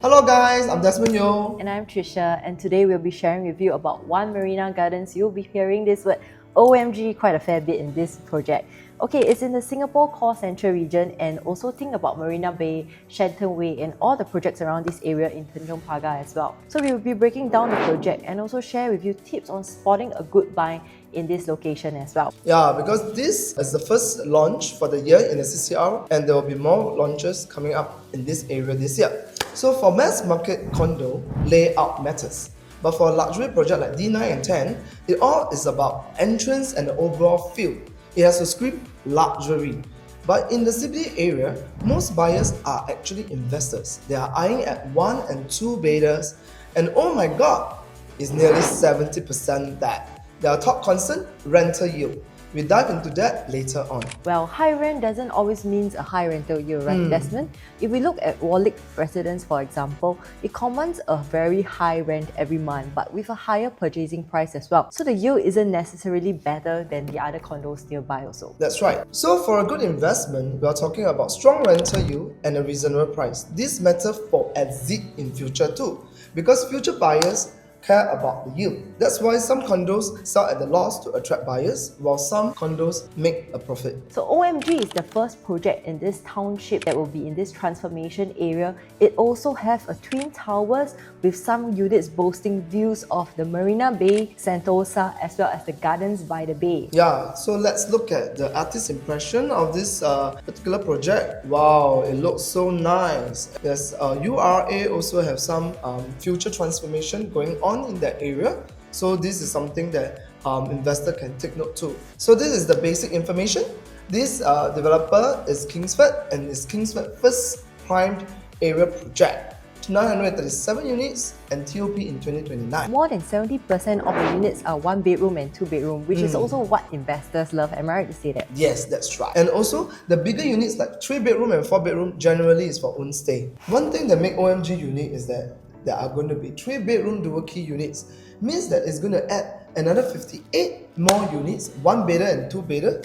Hello guys, I'm Desmond Yo. And I'm Trisha, and today we'll be sharing with you about One Marina Gardens. You'll be hearing this word OMG quite a fair bit in this project. Okay, it's in the Singapore Core Central region, and also think about Marina Bay, Shenton Way, and all the projects around this area in Tanjong Pagar as well. So we will be breaking down the project and also share with you tips on spotting a good buy in this location as well. Yeah, because this is the first launch for the year in the CCR, and there will be more launches coming up in this area this year. So for mass market condo, layout matters. But for a luxury project like D9 and 10, it all is about entrance and the overall feel. It has to scream luxury. But in the CBD area, most buyers are actually investors. They are eyeing at 1 and 2 bedders, and oh my god, it's nearly 70% that. Their top concern, rental yield. We dive into that later on. Well, high rent doesn't always mean a high rental yield, right, Desmond? If we look at Warwick residence, for example, it commands a very high rent every month, but with a higher purchasing price as well. So the yield isn't necessarily better than the other condos nearby also. That's right. So for a good investment, we are talking about strong rental yield and a reasonable price. This matters for exit in future too, because future buyers care about the yield. That's why some condos sell at the loss to attract buyers, while some condos make a profit. So OMG is the first project in this township that will be in this transformation area. It also has a twin towers with some units boasting views of the Marina Bay, Sentosa, as well as the gardens by the bay. Yeah, so let's look at the artist's impression of this particular project. Wow, it looks so nice. Yes, URA also have some future transformation going on in that area. So this is something that investor can take note to. So this is the basic information. This developer is Kingsford, and it's Kingsford first primed area project. 937 units and TOP in 2029. More than 70% of the units are 1 bedroom and 2 bedroom, which is also what investors love. Am I right to say that? Yes, that's right. And also, the bigger units like 3 bedroom and 4 bedroom generally is for own stay. One thing that makes OMG unique is that there are going to be 3 bedroom dual key units. Means that it's going to add another 58 more units, 1 bedder and 2 bedder.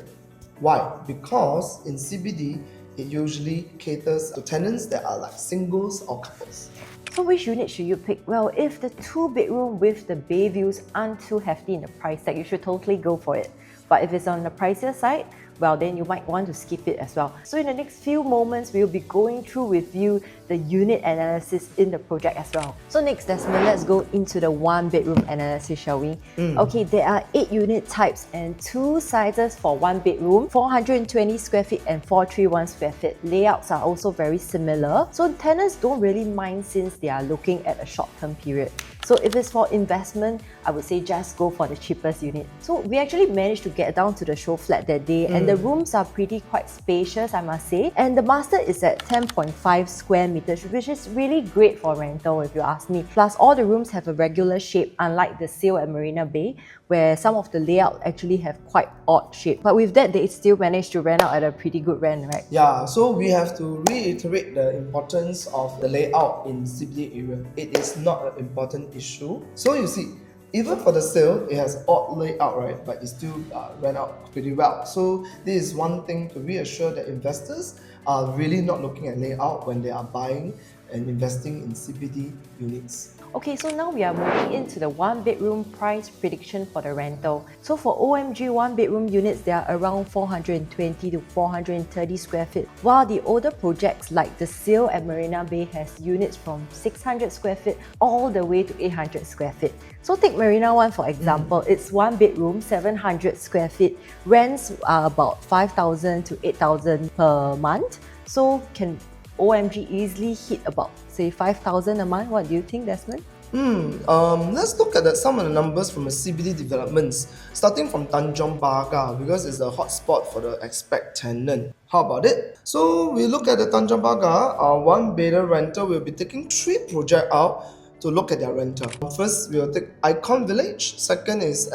Why? Because in CBD, it usually caters to tenants that are like singles or couples. So which unit should you pick? Well, if the 2 bedroom with the bay views aren't too hefty in the price tag, you should totally go for it. But if it's on the pricier side, well, then you might want to skip it as well. So in the next few moments, we'll be going through with you the unit analysis in the project as well. So next, Desmond, let's go into the 1 bedroom analysis, shall we? Okay, there are 8 unit types and 2 sizes for 1 bedroom, 420 square feet and 431 square feet. Layouts are also very similar. So tenants don't really mind since they are looking at a short-term period. So if it's for investment, I would say just go for the cheapest unit. So we actually managed to get down to the SHOWFLAT that day, and the rooms are pretty quite spacious, I must say. And the master is at 10.5 square meters, which is really great for rental if you ask me. Plus, all the rooms have a regular shape, unlike the sale at Marina Bay, where some of the layout actually have quite odd shape. But with that, they still managed to rent out at a pretty good rent, right? Yeah, so we have to reiterate the importance of the layout in CBD area. It is not an important issue. So you see, even for the sale, it has odd layout, right? But it still rent out pretty well. So this is one thing to reassure that investors are really not looking at layout when they are buying and investing in CBD units. Okay, so now we are moving into the 1 bedroom price prediction for the rental. So for OMG 1 bedroom units, they are around 420 to 430 square feet, while the older projects like the sale at Marina Bay has units from 600 square feet all the way to 800 square feet. So take Marina 1 for example, it's 1 bedroom, 700 square feet, rents are about 5,000 to 8,000 per month. So can OMG easily hit about, say, 5,000 a month? What do you think, Desmond? Let's look at some of the numbers from the CBD developments, starting from Tanjong Pagar, because it's a hot spot for the expat tenant. How about it? So we look at the Tanjong Pagar, 1 bedder rental. We'll be taking 3 projects out to look at their rental. First, we'll take Icon Village. Second is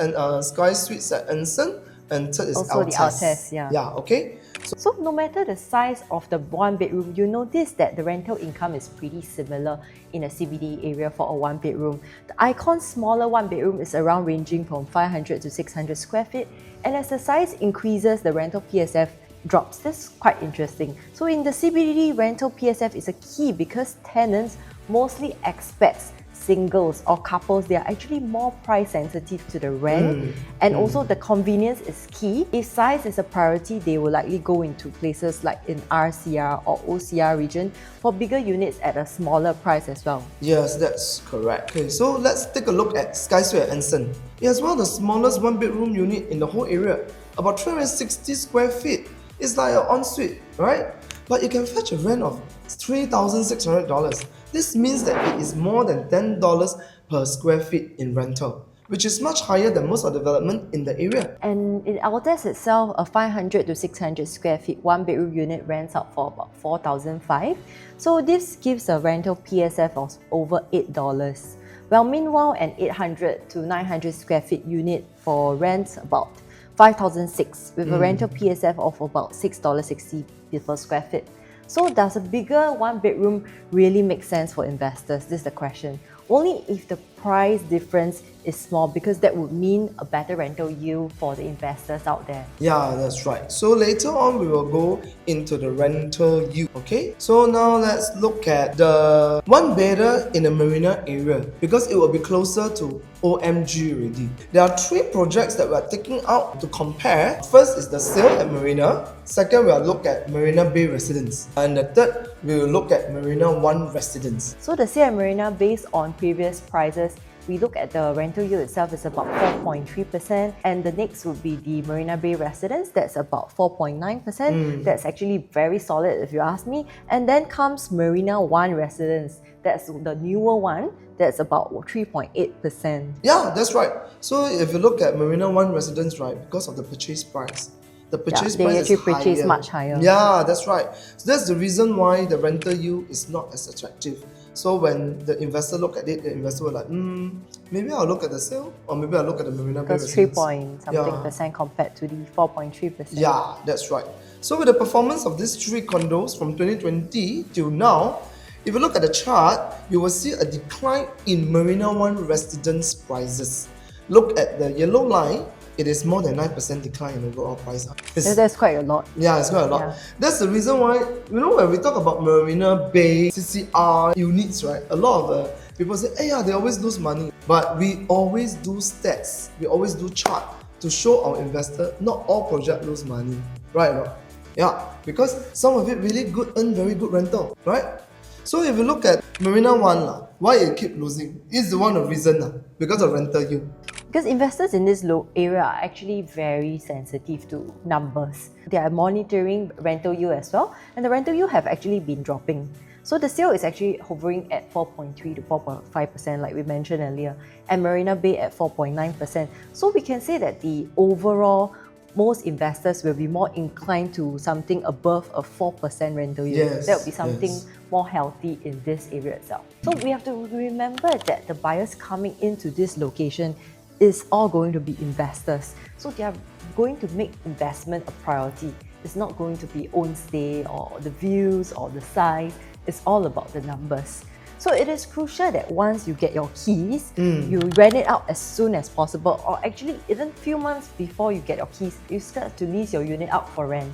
Sky Suites at Anson. And third is also the Altez, yeah. Yeah, okay. So no matter the size of the 1 bedroom, you notice that the rental income is pretty similar in a CBD area for a 1 bedroom. The Icon smaller 1 bedroom is around ranging from 500 to 600 square feet, and as the size increases, the rental PSF drops. That's quite interesting. So in the CBD, rental PSF is a key because tenants mostly expats, singles or couples, they are actually more price sensitive to the rent, and also the convenience is key. If size is a priority, they will likely go into places like in RCR or OCR region for bigger units at a smaller price as well. Yes, that's correct. Okay, so let's take a look at Skysway at Anson. It has one of the smallest one-bedroom unit in the whole area, about 360 square feet. It's like an ensuite, right? But you can fetch a rent of $3,600. This means that it is more than $10 per square feet in rental, which is much higher than most of the development in the area. And in Altes itself, a 500 to 600 square feet one-bedroom unit rents out for about $4,500. So this gives a rental PSF of over $8. Well, meanwhile, an 800 to 900 square feet unit for rents about $5,600 with a rental PSF of about $6.60 per square feet. So does a bigger one-bedroom really make sense for investors? This is the question. Only if the price difference is small, because that would mean a better rental yield for the investors out there. Yeah, that's right. So later on, we will go into the rental yield, okay? So now let's look at the one bedder in the Marina area, because it will be closer to OMG already. There are 3 projects that we are taking out to compare. First is the sale at Marina. Second, we will look at Marina Bay Residence. And the third, we will look at Marina One Residence. So the sale at Marina, based on previous prices, we look at the rental yield itself is about 4.3%, and the next would be the Marina Bay Residence, that's about 4.9%. That's actually very solid if you ask me. And then comes Marina One Residence, that's the newer one, that's about 3.8%. Yeah, that's right. So if you look at Marina One Residence, right, because of the purchase price, the purchase they price actually is purchase higher. much higher. Yeah, that's right. So that's the reason why the rental yield is not as attractive. So when the investor look at it, the investor will like, maybe I'll look at the sale, or maybe I'll look at the Marina Bay Because Residence. 3% compared to the 4.3%. Yeah, that's right. So with the performance of these 3 condos from 2020 till now, if you look at the chart, you will see a decline in Marina One Residence prices. Look at the yellow line, it is more than 9% decline in overall price. That's quite a lot. Yeah, it's quite a lot. Yeah. That's the reason why, when we talk about Marina Bay, CCR units, right, a lot of the people say, hey, yeah, they always lose money. But we always do stats, we always do chart to show our investor not all projects lose money, right or not? Yeah, because some of it really good, earn very good rental, right? So if you look at Marina One, why it keep losing? It's the one of reason, because of rental yield. Because investors in this low area are actually very sensitive to numbers. They are monitoring rental yield as well, and the rental yield have actually been dropping. So the sale is actually hovering at 4.3 to 4.5%, like we mentioned earlier, and Marina Bay at 4.9%. So we can say that the overall, most investors will be more inclined to something above a 4% rental yield. Yes, That would be something yes. more healthy in this area itself. So we have to remember that the buyers coming into this location is all going to be investors. So they are going to make investment a priority. It's not going to be own stay or the views or the size. It's all about the numbers. So it is crucial that once you get your keys, you rent it out as soon as possible, or actually even few months before you get your keys, you start to lease your unit out for rent,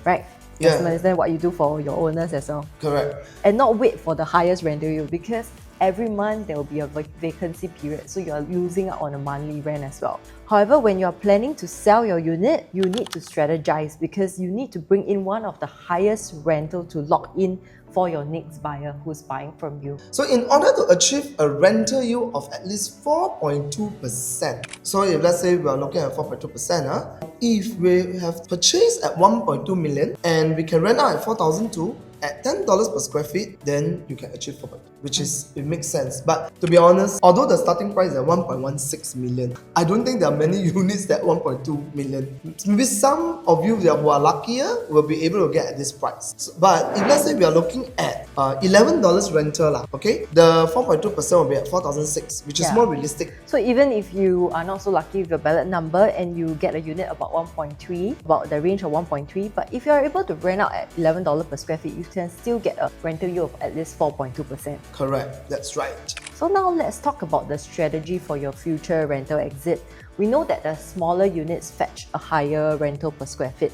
right? Yeah. That's what you do for your owners as well. Correct. And not wait for the highest rental yield, because every month there will be a vacancy period, so you are losing out on a monthly rent as well. However, when you are planning to sell your unit, you need to strategize, because you need to bring in one of the highest rental to lock in for your next buyer who's buying from you. So in order to achieve a rental yield of at least 4.2%, so if let's say we are looking at 4.2%, if we have purchased at 1.2 million and we can rent out at 4,002 at $10 per square feet, then you can achieve 4.2, which is, it makes sense. But to be honest, although the starting price is at 1.16 million, I don't think there are many units that 1.2 million. Maybe some of you who are luckier will be able to get at this price. So, but if let's say we are looking at $11 rental, okay, the 4.2% will be at 4,006, which is more realistic. So even if you are not so lucky with your ballot number and you get a unit about 1.3, about the range of 1.3, but if you are able to rent out at $11 per square feet, you can still get a rental yield of at least 4.2%. Correct, that's right. So now let's talk about the strategy for your future rental exit. We know that the smaller units fetch a higher rental per square feet,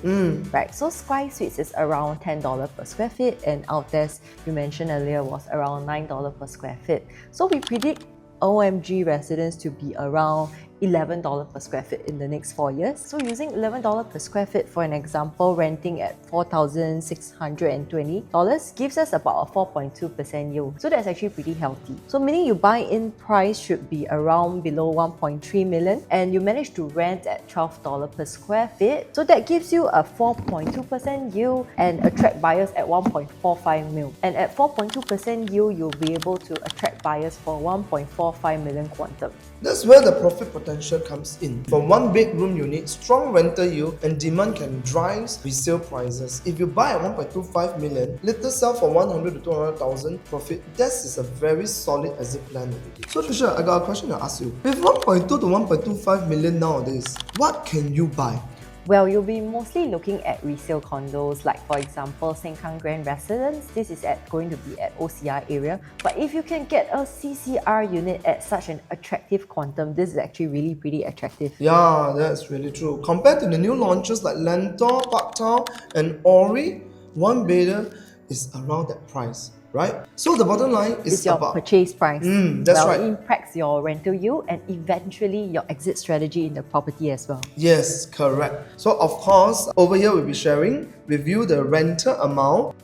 right? So Sky Suites is around $10 per square feet, and Altez, you mentioned earlier, was around $9 per square feet. So we predict OMG residents to be around $11 per square feet in the next 4 years. So using $11 per square feet, for an example, renting at $4,620 gives us about a 4.2% yield. So that's actually pretty healthy. So meaning you buy in price should be around below 1.3 million and you manage to rent at $12 per square feet. So that gives you a 4.2% yield and attract buyers at 1.45 mil. And at 4.2% yield, you'll be able to attract buyers for 1.45 million quantum. That's where the profit potential comes in. For one bedroom unit, strong rental yield and demand can drive resale prices. If you buy at 1.25 million, later sell for 100 to 200,000 profit, this is a very solid exit plan already. So Trisha, I got a question to ask you. With 1.2 to 1.25 million nowadays, what can you buy? Well, you'll be mostly looking at resale condos, like for example, Sengkang Grand Residence. This is going to be at OCR area. But if you can get a CCR unit at such an attractive quantum, this is actually really pretty attractive. Yeah, that's really true. Compared to the new launches like Lentor, Park Town and Ori, one bedder is around that price, right? So the bottom line is It's your about purchase price. that's well, right. It impacts your rental yield and eventually your exit strategy in the property as well. Yes, correct. So of course, over here we'll be sharing with you the rental amount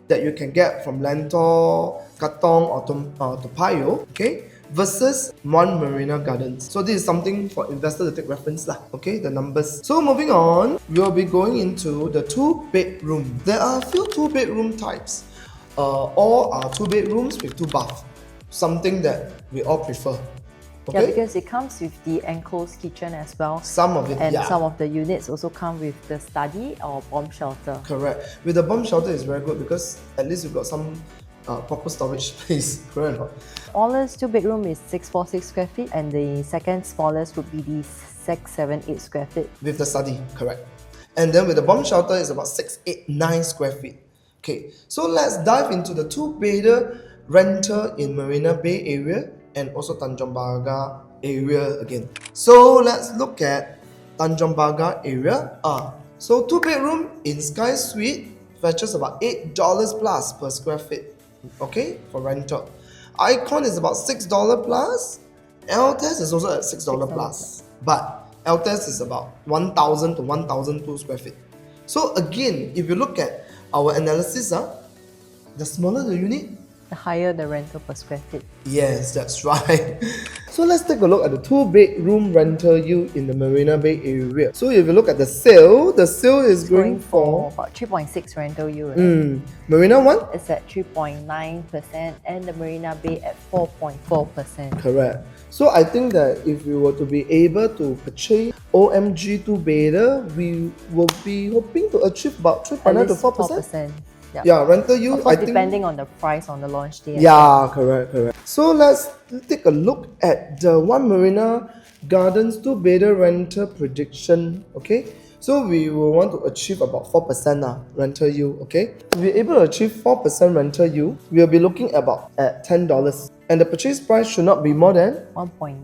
that you can get from Lentor, Katong or Toa Payoh, okay, versus One Marina Gardens. So this is something for investors to take reference lah, okay, the numbers. So moving on, we'll be going into the 2-bedroom. There are a few 2-bedroom types. All are 2 bedrooms with 2 baths. Something that we all prefer. Okay? Yeah, because it comes with the enclosed kitchen as well. Some of it, and yeah. some of the units also come with the study or bomb shelter. Correct. With the bomb shelter is very good because at least you've got some proper storage space. Correct or not? Smallest 2-bedroom is 646 square feet and the second smallest would be the 678 square feet. With the study, correct. And then with the bomb shelter is about 689 square feet. Okay, so let's dive into the 2-bedder rental in Marina Bay area and also Tanjong Pagar area again. So let's look at Tanjong Pagar area. So 2-bedroom in Sky Suite fetches about $8 plus per square feet. Okay, for rental. Icon is about $6 plus. Altez is also at $6 plus. But Altez is about 1,000 to 1,002 square feet. So again, if you look at our analysis, the smaller the unit, The higher the rental per square feet. yes, that's right. So let's take a look at the 2-bedroom rental yield in the Marina Bay area. So if you look at the sale is going for about 3.6 rental yield. Marina 1? It's at 3.9% and the Marina Bay at 4.4%. Correct. So I think that if we were to be able to purchase OMG 2-bedder, we will be hoping to achieve about 3.9 to 4%. Yep. Yeah, rental yield, Of course, I think. depending on the price on the launch day. Yeah, correct. So let's take a look at the One Marina Gardens 2-bedder rental prediction. Okay, so we will want to achieve about 4% rental yield. Okay, to be able to achieve 4% rental yield, we'll be looking about at $10. And the purchase price should not be more than 1.9.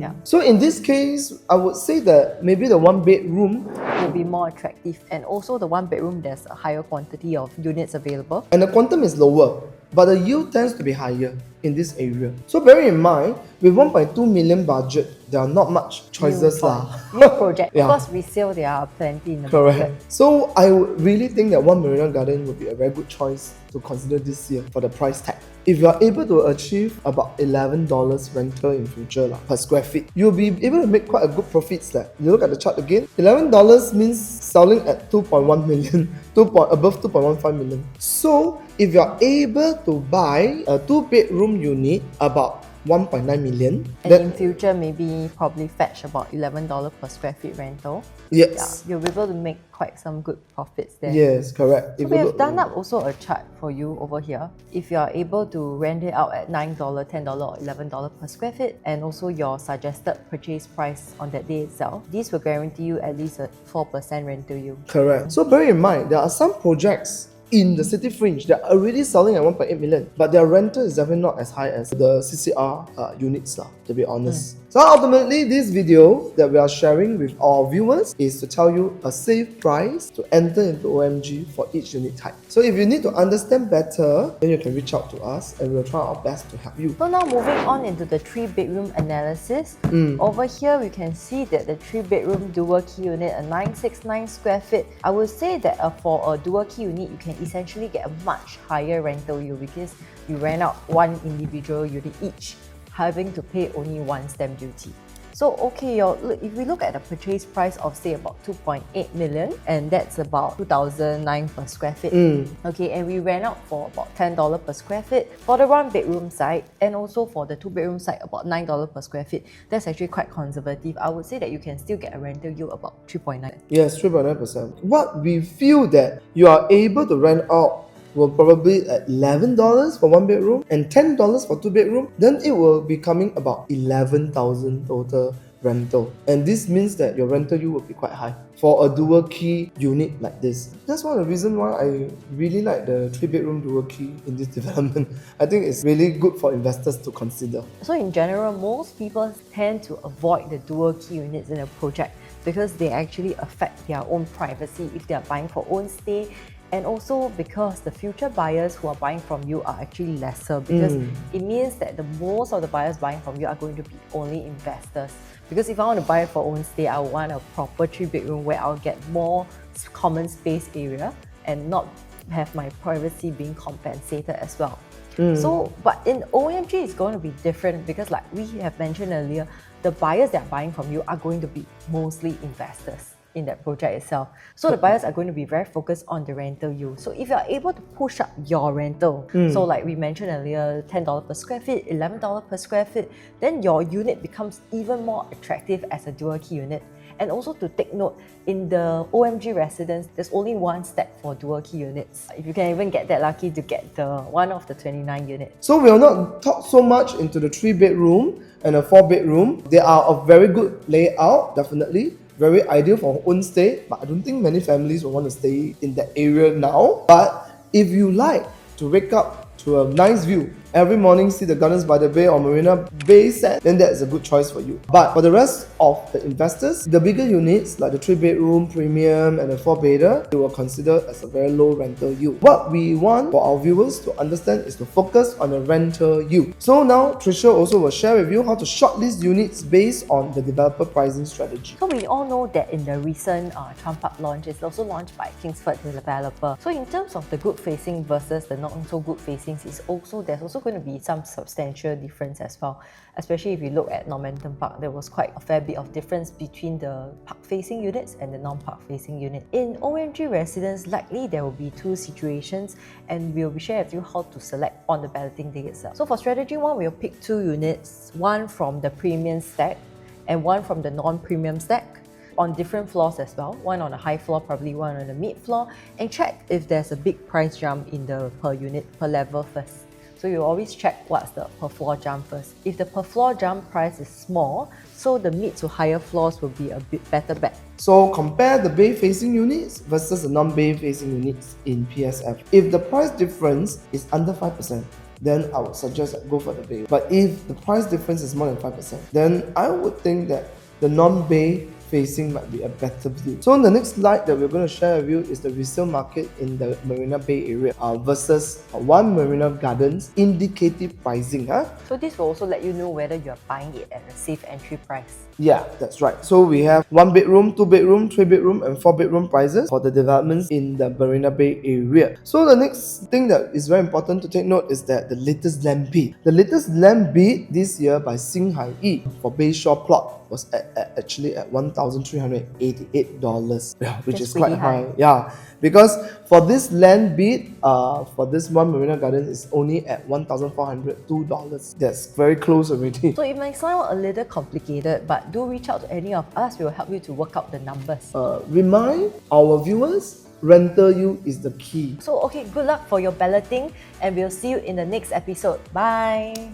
Yeah. So in this case, I would say that maybe the 1-bedroom Will be more attractive, and also the 1-bedroom there's a higher quantity of units available. and the quantum is lower, but the yield tends to be higher in this area. So bearing in mind, with 1.2 million budget, there are not much choices lah. New project. Yeah. Of course, resale there are plenty in the Correct. market. So I would really think that One Marina Garden would be a very good choice to consider this year for the price tag. If you are able to achieve about $11 rental in future per square feet, you'll be able to make quite a good profits. You look at the chart again, $11 means selling at 2.1 million, above 2.15 million. So if you are able to buy a 2-bedroom unit about 1.9 million, And in future, maybe probably fetch about $11 per square feet rental. yes, Yeah, you'll be able to make quite some good profits there. yes, correct. So If we you have look- done up also a chart for you over here. If you are able to rent it out at $9, $10 or $11 per square feet, and also your suggested purchase price on that day itself, this will guarantee you at least a 4% rental yield. Correct. So bear in mind, there are some projects in the city fringe, they're already selling at 1.8 million, but their rental is definitely not as high as the CCR units, to be honest. So ultimately, this video that we are sharing with our viewers is to tell you a safe price to enter into OMG for each unit type. So if you need to understand better, then you can reach out to us and we'll try our best to help you. So now moving on into the 3-bedroom analysis. Over here, we can see that the 3-bedroom dual key unit, a 969 square feet. I would say that for a dual key unit, you can essentially get a much higher rental yield because you rent out one individual unit each, having to pay only one stamp duty. So okay, if we look at the purchase price of say about 2.8 million, and that's about 2009 per square feet. Okay, and we rent out for about $10 per square feet for the 1-bedroom side, and also for the 2-bedroom side about $9 per square feet. That's actually quite conservative. I would say that you can still get a rental yield about 3.9. Yes, 3.9%. What we feel that you are able to rent out will probably at $11 for 1 bedroom and $10 for 2 bedroom, then it will be coming about 11,000 total rental. And this means that your rental yield will be quite high for a dual key unit like this. That's one of the reasons why I really like the 3-bedroom dual key in this development. I think it's really good for investors to consider. So in general, most people tend to avoid the dual key units in a project because they actually affect their own privacy if they are buying for own stay, and also because the future buyers who are buying from you are actually lesser, because it means that the most of the buyers buying from you are going to be only investors. Because if I want to buy for own stay, I want a proper 3-bedroom where I'll get more common space area and not have my privacy being compensated as well. So, but in OMG, it's going to be different because like we have mentioned earlier, the buyers that are buying from you are going to be mostly investors in that project itself. So the buyers are going to be very focused on the rental yield. So if you're able to push up your rental, so like we mentioned earlier, $10 per square feet, $11 per square feet, then your unit becomes even more attractive as a dual key unit. And also to take note, in the OMG residence, there's only one step for dual key units. If you can even get that lucky to get the one of the 29 units. So we will not talk so much into the 3-bedroom and a 4-bedroom. They are a very good layout, definitely. Very ideal for own stay, but I don't think many families will want to stay in that area now. But if you like to wake up to a nice view every morning, see the Gardens by the Bay or Marina Bay set, then that's a good choice for you. But for the rest of the investors, the bigger units like the 3-bedroom premium and the 4-bedder, they will consider as a very low rental yield. What we want for our viewers to understand is to focus on the rental yield. So now Tricia also will share with you how to shortlist units based on the developer pricing strategy. So we all know that in the recent Trump Park launch, it's also launched by Kingsford developer. So in terms of the good facing versus the not so good facings, there's also going to be some substantial difference as well. Especially if you look at Normanton Park, there was quite a fair bit of difference between the park facing units and the non-park facing unit. In OMG residence, likely there will be two situations, and we'll be sharing with you how to select on the balloting day itself. So for strategy 1, we'll pick 2 units, one from the premium stack and one from the non-premium stack, on different floors as well, one on the high floor, probably one on the mid floor, and check if there's a big price jump in the per unit, per level first. So you always check what's the per floor jump first. If the per floor jump price is small, so the mid to higher floors will be a bit better bet. So compare the bay facing units versus the non-bay facing units in PSF. If the price difference is under 5%, then I would suggest go for the bay. But if the price difference is more than 5%, then I would think that the non-bay facing might be a better deal. So the next slide that we're going to share with you is the resale market in the Marina Bay area versus One Marina Gardens indicative pricing. So this will also let you know whether you're buying it at a safe entry price. Yeah, that's right. So we have 1 bedroom, 2 bedroom, 3 bedroom and 4 bedroom prices for the developments in the Marina Bay area. So the next thing that is very important to take note is that the latest land bid. The latest land bid this year by Singhai Yi for Bayshore plot was actually at $1,388, which is quite high. Yeah, because for this land bid, for this One Marina Gardens is only at $1,402. That's very close already. So it might sound a little complicated, but do reach out to any of us. We will help you to work out the numbers. Remind our viewers, rental yield is the key. So okay, good luck for your balloting, and we'll see you in the next episode. Bye!